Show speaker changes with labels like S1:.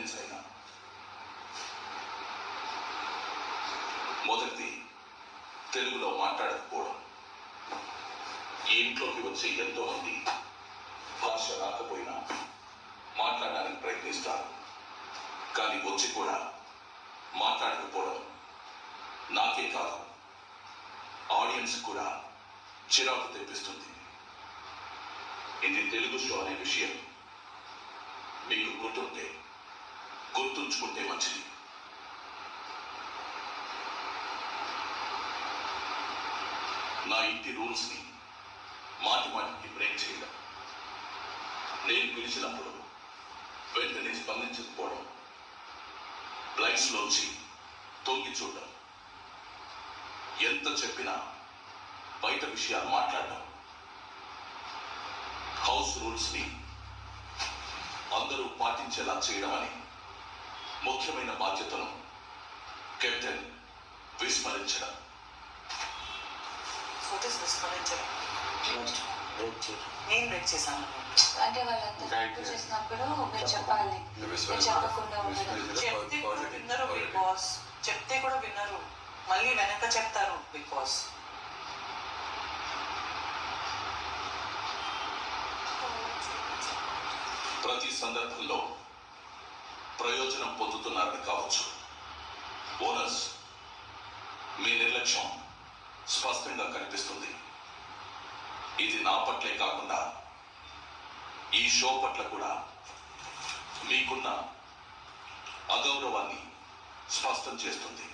S1: Audience అయినా. మొదటిది తెలుగులో మాట్లాడకపోవడం. ఈ ఇంట్లోకి వచ్చే ఎంతో మంది భాష రాకపోయినా మాట్లాడడానికి ప్రయత్నిస్తారు. కానీ వచ్చి కూడా మాట్లాడకపోవడం నాకే కాదు, ఆడియన్స్ కూడా చిరాకు తెప్పిస్తుంది. ఇది తెలుగు షో అనే విషయం మీకు గుర్తుంచుకుంటే మంచిది. నా ఇంటి రూల్స్ని మాటికి బ్రేక్ చేయడం, నేను పిలిచినప్పుడు వెంటనే స్పందించకపోవడం, లైట్స్లోంచి తొంగి చూడడం, ఎంత చెప్పినా బయట విషయాలు మాట్లాడడం, హౌస్ రూల్స్ని అందరూ పాటించేలా చేయడం అని ముఖ్యమైన బాధ్యతను కెప్టెన్ విస్మరించడం.
S2: నేను బ్రేక్ చేశాను
S3: అంటే వాళ్ళందరూ చేసినప్పుడు మీరు చెప్పాలి, చెప్పకుండా
S2: చెప్తే కూడా విన్నరు బిగ్ బాస్, చెప్తే కూడా విన్నరు, మళ్ళీ వెనక చెప్తారు బిగ్ బాస్.
S1: ప్రతి సందర్భంలో ప్రయోజనం పొందుతున్నారని కావచ్చు. ఓనర్స్, మీ నిర్లక్ష్యం స్పష్టంగా కనిపిస్తుంది. ఇది నా పట్లే కాకుండా ఈ షో పట్ల కూడా మీకున్న అగౌరవాన్ని స్పష్టం చేస్తుంది.